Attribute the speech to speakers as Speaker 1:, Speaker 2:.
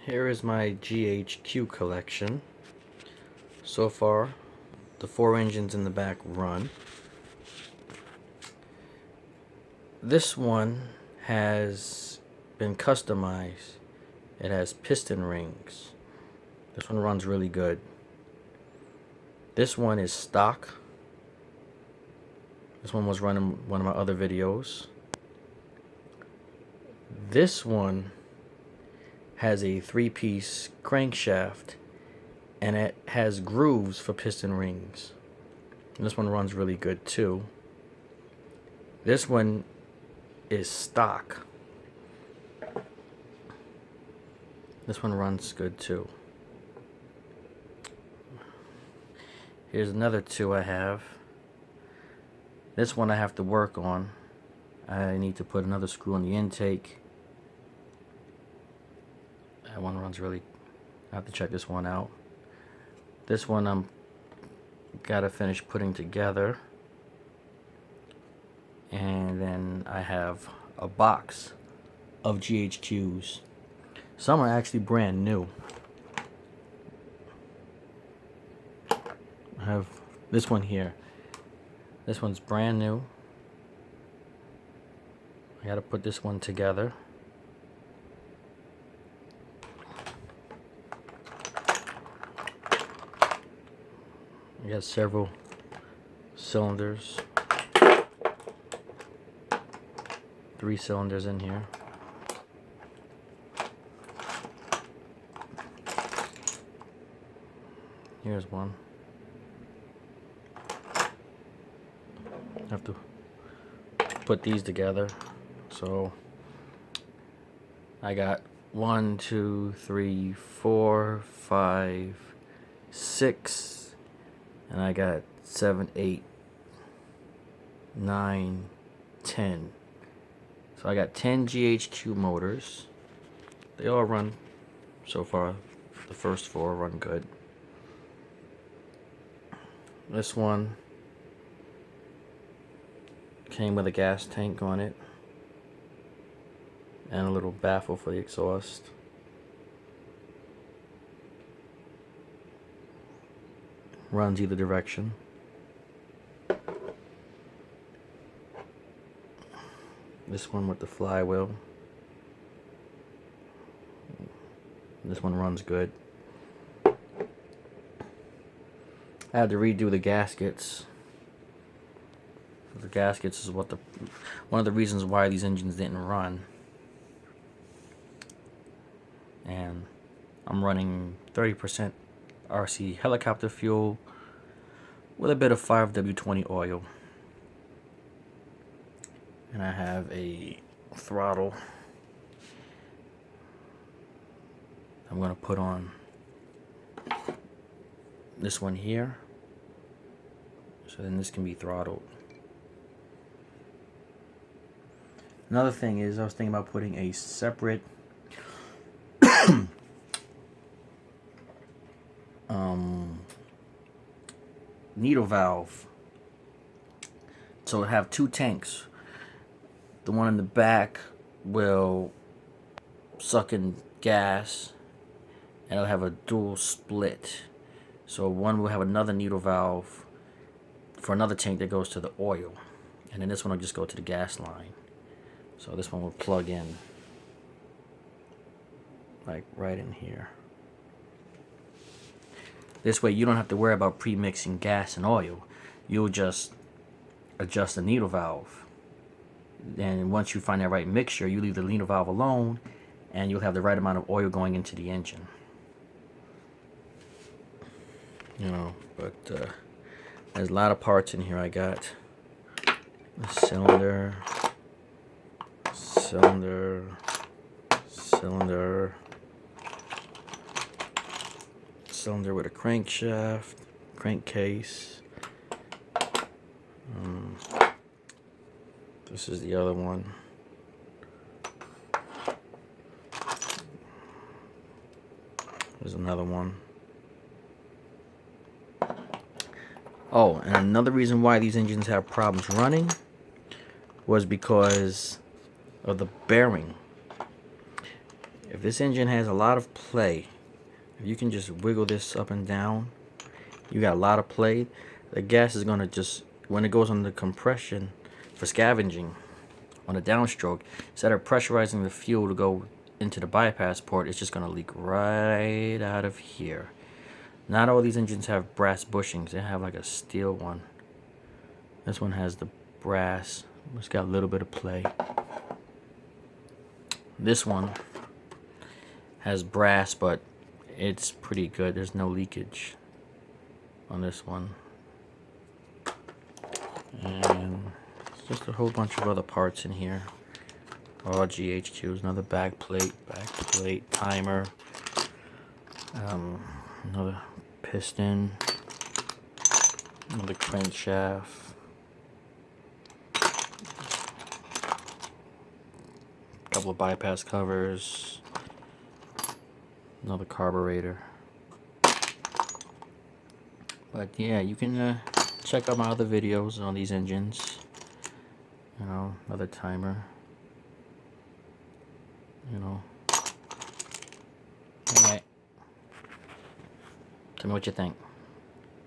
Speaker 1: Here is my GHQ collection. So far, the 4 engines in the back run. This one has been customized. It has piston rings. This one runs really good. This one is stock. This one was running one of my other videos. This one has a 3-piece crankshaft and it has grooves for piston rings. And this one runs really good too. This one is stock. This one runs good too. Here's another 2 I have. This one I have to work on. I need to put another screw on the intake. That one runs really. I have to check this one out. This one I'm gotta finish putting together. And then I have a box of GHQs. Some are actually brand new. I have this one here. This one's brand new. I gotta put this one together. I got several cylinders. 3 cylinders in here. Here's one. I have to put these together. So I got 1, 2, 3, 4, 5, 6, and I got 7, 8, 9, 10. So I got 10 GHQ motors. They all run so far. The first 4 run good. This one came with a gas tank on it and a little baffle for the exhaust. Runs either direction. This one with the flywheel. This one runs good. I had to redo the gaskets. The gaskets is one of the reasons why these engines didn't run. And I'm running 30% RC helicopter fuel with a bit of 5W20 oil. And I have a throttle I'm going to put on this one here. So then this can be throttled. Another thing is I was thinking about putting a separate needle valve. So I have 2 tanks. The one in the back will suck in gas and it'll have a dual split. So one will have another needle valve for another tank that goes to the oil. And then this one will just go to the gas line. So this one will plug in like right in here. This way you don't have to worry about pre-mixing gas and oil. You'll just adjust the needle valve. And once you find that right mixture, you leave the needle valve alone and you'll have the right amount of oil going into the engine. You know, but there's a lot of parts in here. I got a cylinder, cylinder, cylinder with a crankshaft, crankcase. This is the other one. There's another one. Oh, and another reason why these engines have problems running was because of the bearing. If this engine has a lot of play, if you can just wiggle this up and down, you got a lot of play. The gas is gonna just, when it goes on the compression for scavenging on the downstroke, instead of pressurizing the fuel to go into the bypass port, it's just gonna leak right out of here. Not all these engines have brass bushings. They have like a steel one. This one has the brass. It's got a little bit of play. This one has brass, but it's pretty good. There's no leakage on this one. And just a whole bunch of other parts in here. All GHQs, another back plate, timer, another piston, another crankshaft, a couple of bypass covers, another carburetor. But yeah, you can check out my other videos on these engines. You know, another timer. You know. Alright. Tell me what you think.